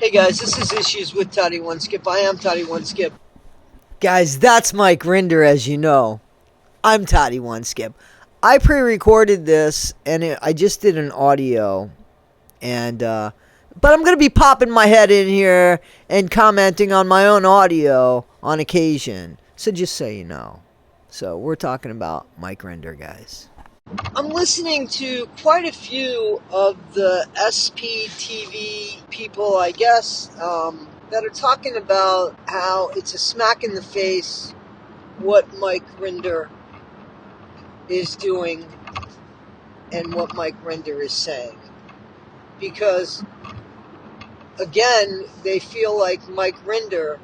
Hey guys, this is Issues with Toddy One Skip. I am Toddy One Skip. Guys, that's Mike Rinder, as you know. I'm Toddy One Skip. I pre-recorded this, and I just did an audio, but I'm going to be popping my head in here and commenting on my own audio on occasion. So just so you know. So we're talking about Mike Rinder, guys. I'm listening to quite a few of the SPTV people, I guess, that are talking about how it's a smack in the face what Mike Rinder is doing and what Mike Rinder is saying. Because, again, they feel like Mike Rinder,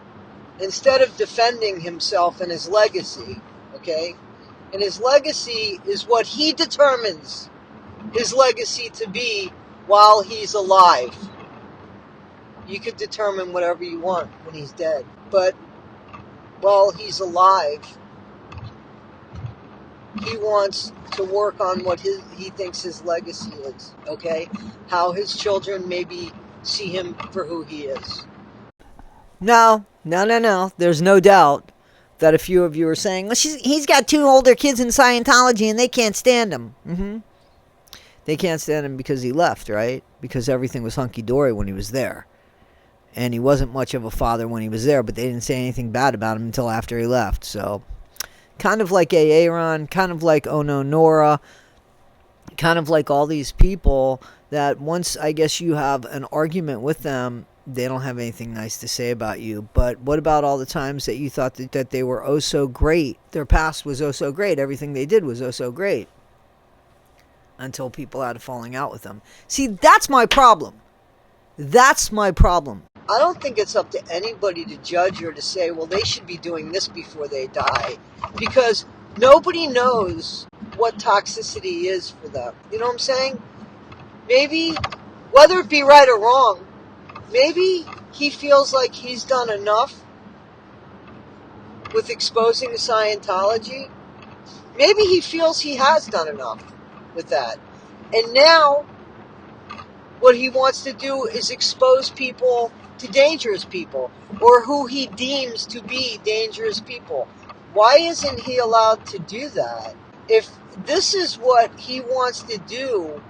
instead of defending himself and his legacy, okay, and his legacy is what he determines his legacy to be while he's alive. You could determine whatever you want when he's dead. But while he's alive, he wants to work on what he thinks his legacy is, okay? How his children maybe see him for who he is. No. There's no doubt that a few of you are saying, well, he's got two older kids in Scientology and they can't stand him. They can't stand him because he left, right? Because everything was hunky-dory when he was there. And he wasn't much of a father when he was there, but they didn't say anything bad about him until after he left. So, kind of like Aaron, kind of like Aaron and Nora, kind of like all these people that once, I guess, you have an argument with them, they don't have anything nice to say about you. But what about all the times that you thought that they were oh so great? Their past was oh so great. Everything they did was oh so great. Until people had a falling out with them. See, that's my problem. That's my problem. I don't think it's up to anybody to judge or to say, well, they should be doing this before they die. Because nobody knows what toxicity is for them. You know what I'm saying? Maybe, whether it be right or wrong, maybe he feels like he's done enough with exposing Scientology. Maybe he feels he has done enough with that. And now, what he wants to do is expose people to dangerous people, or who he deems to be dangerous people. Why isn't he allowed to do that? If this is what he wants to do,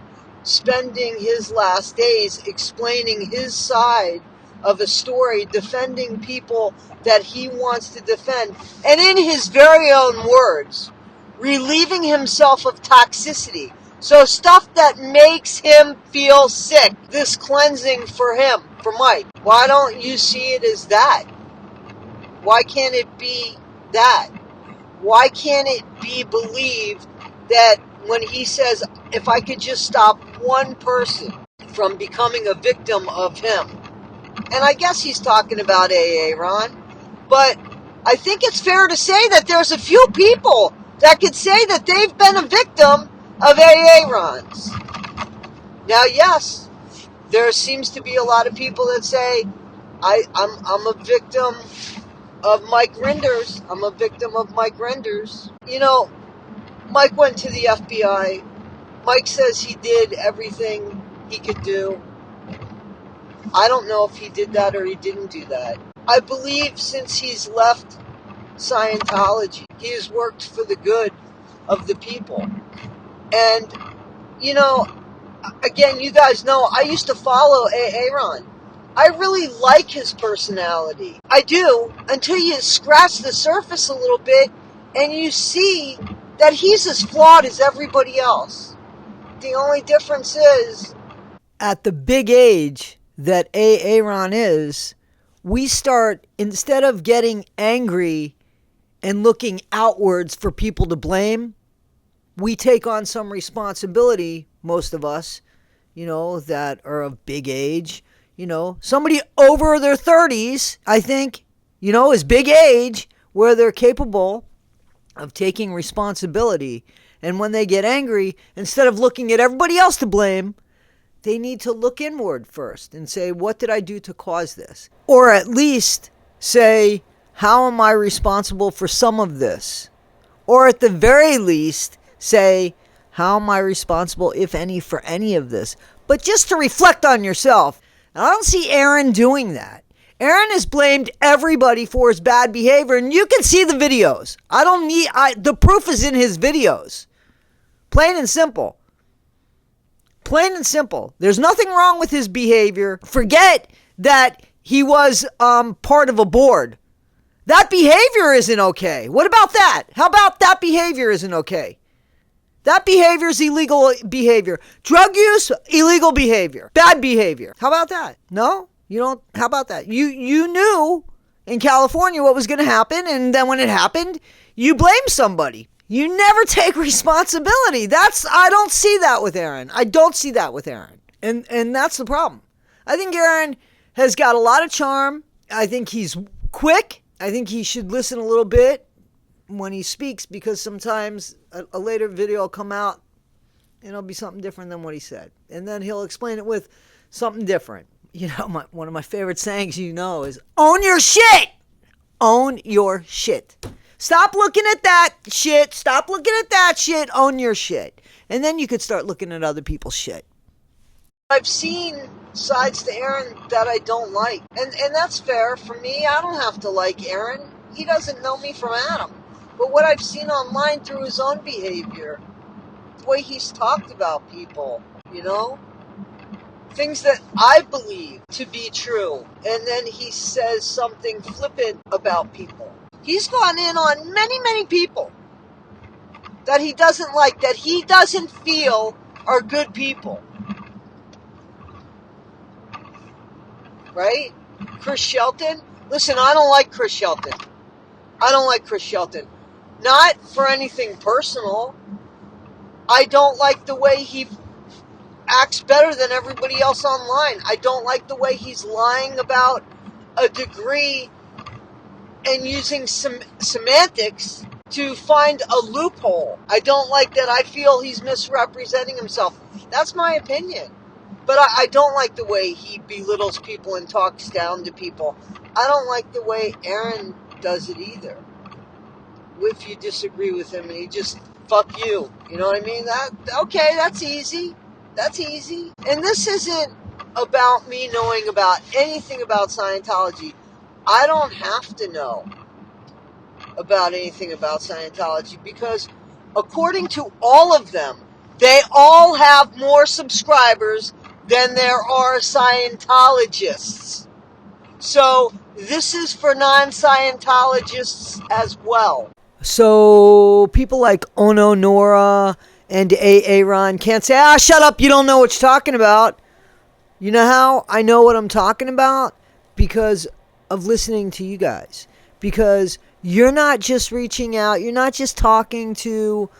spending his last days explaining his side of a story, defending people that he wants to defend, and in his very own words, relieving himself of toxicity. So stuff that makes him feel sick, this cleansing for him, for Mike. Why don't you see it as that? Why can't it be that? Why can't it be believed that when he says, if I could just stop one person from becoming a victim of him, and I guess he's talking about Aaron, but I think it's fair to say that there's a few people that could say that they've been a victim of Aaron's. Now, yes, there seems to be a lot of people that say, I'm a victim of Mike Rinder's. I'm a victim of Mike Rinder's. You know, Mike went to the FBI. Mike says he did everything he could do. I don't know if he did that or he didn't do that. I believe since he's left Scientology, he has worked for the good of the people. And, you know, again, you guys know, I used to follow Aaron. I really like his personality. I do, until you scratch the surface a little bit and you see that he's as flawed as everybody else. The only difference is, at the big age that Aaron is, we start, instead of getting angry and looking outwards for people to blame, we take on some responsibility, most of us, that are of big age. Somebody over their 30s, I think, is big age, where they're capable of taking responsibility. And when they get angry, instead of looking at everybody else to blame, they need to look inward first and say, what did I do to cause this? Or at least say, how am I responsible for some of this? Or at the very least, say, how am I responsible, if any, for any of this? But just to reflect on yourself. And I don't see Aaron doing that. Aaron has blamed everybody for his bad behavior, and you can see the videos. The proof is in his videos. Plain and simple. Plain and simple. There's nothing wrong with his behavior. Forget that he was part of a board. That behavior isn't okay. What about that? How about that behavior isn't okay? That behavior is illegal behavior. Drug use, illegal behavior. Bad behavior. How about that? No? You don't? How about that? You knew in California what was going to happen, and then when it happened, you blame somebody. You never take responsibility. I don't see that with Aaron. I don't see that with Aaron. And that's the problem. I think Aaron has got a lot of charm. I think he's quick. I think he should listen a little bit when he speaks, because sometimes a later video will come out and it'll be something different than what he said. And then he'll explain it with something different. You know, one of my favorite sayings, is own your shit. Own your shit. Stop looking at that shit. Stop looking at that shit. Own your shit. And then you could start looking at other people's shit. I've seen sides to Aaron that I don't like. And that's fair. For me, I don't have to like Aaron. He doesn't know me from Adam. But what I've seen online through his own behavior, the way he's talked about people, things that I believe to be true, and then he says something flippant about people. He's gone in on many, many people that he doesn't like, that he doesn't feel are good people. Right? Chris Shelton? Listen, I don't like Chris Shelton. Not for anything personal. I don't like the way he acts better than everybody else online. I don't like the way he's lying about a degree and using some semantics to find a loophole. I don't like that. I feel he's misrepresenting himself. That's my opinion. But I don't like the way he belittles people and talks down to people. I don't like the way Aaron does it either. If you disagree with him and he just, fuck you. You know what I mean? Okay, that's easy. That's easy. And this isn't about me knowing about anything about Scientology. I don't have to know about anything about Scientology, because according to all of them, they all have more subscribers than there are Scientologists. So this is for non-Scientologists as well. So people like Aaron and Nora and Aaron can't say, shut up, you don't know what you're talking about. You know how I know what I'm talking about? Because of listening to you guys. Because you're not just reaching out, you're not just talking to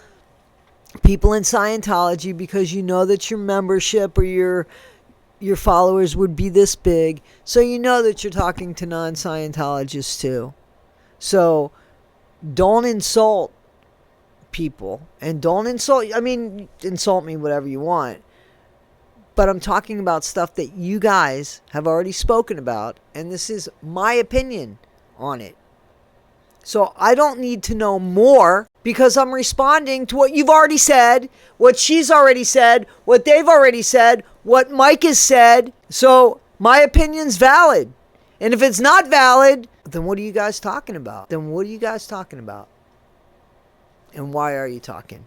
people in Scientology because you know that your membership or your followers would be this big. So you know that you're talking to non-Scientologists too. So don't insult people, and don't insult me whatever you want, but I'm talking about stuff that you guys have already spoken about, and this is my opinion on it. So I don't need to know more, because I'm responding to what you've already said, what she's already said, what they've already said, what Mike has said. So my opinion's valid. And if it's not valid, then what are you guys talking about? And why are you talking?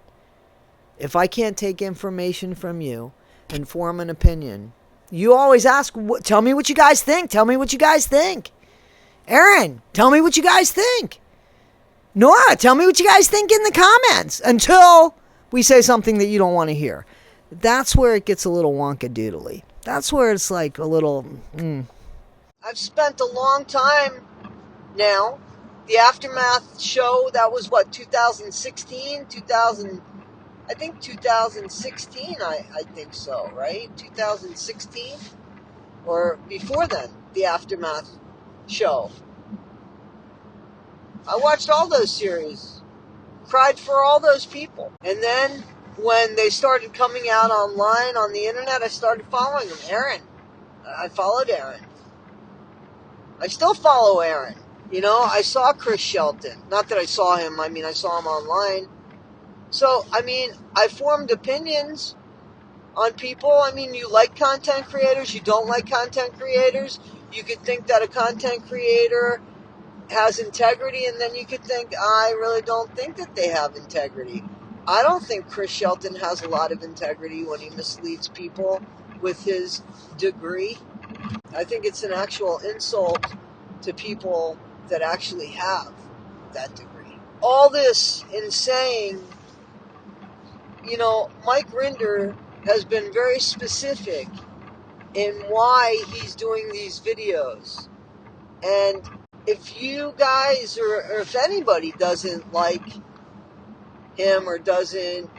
If I can't take information from you and form an opinion, you always ask, tell me what you guys think. Aaron, tell me what you guys think. Nora, tell me what you guys think in the comments, until we say something that you don't want to hear. That's where it gets a little wonkadoodly. That's where it's like a little... I've spent a long time now. The Aftermath show, that was 2016? 2016, I think so, right? 2016? Or before then, the Aftermath show. I watched all those series. Cried for all those people. And then when they started coming out online on the internet, I started following them. I followed Aaron. I still follow Aaron. I saw Chris Shelton. Not that I saw him. I saw him online. So, I formed opinions on people. I mean, you like content creators, you don't like content creators. You could think that a content creator has integrity, and then you could think, I really don't think that they have integrity. I don't think Chris Shelton has a lot of integrity when he misleads people with his degree. I think it's an actual insult to people that actually have that degree. All this in saying, Mike Rinder has been very specific in why he's doing these videos. And if you guys or if anybody doesn't like him or doesn't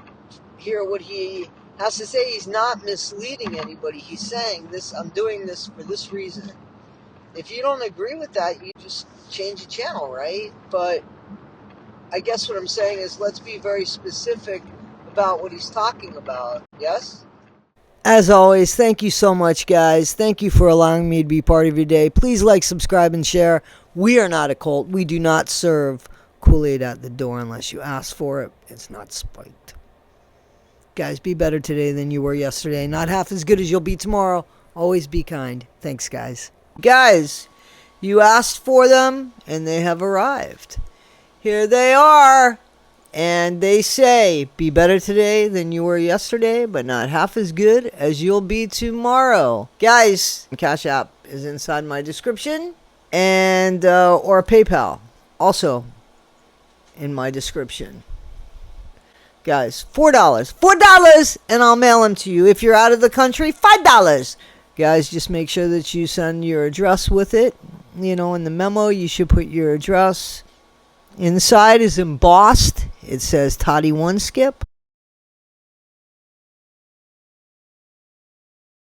hear what he has to say, he's not misleading anybody. He's saying this, I'm doing this for this reason. If you don't agree with that, you just change the channel, right? But I guess what I'm saying is, let's be very specific about what he's talking about. Yes? As always, thank you so much, guys. Thank you for allowing me to be part of your day. Please like, subscribe, and share. We are not a cult. We do not serve Kool-Aid at the door unless you ask for it. It's not spiked. Guys, be better today than you were yesterday. Not half as good as you'll be tomorrow. Always be kind. Thanks, guys. Guys, you asked for them, and they have arrived. Here they are. And they say, be better today than you were yesterday, but not half as good as you'll be tomorrow. Guys, Cash App is inside my description, and or PayPal, also in my description. Guys, $4, and I'll mail them to you. If you're out of the country, $5. Guys, just make sure that you send your address with it. In the memo, you should put your address. Inside is embossed. It says Toddy One Skip.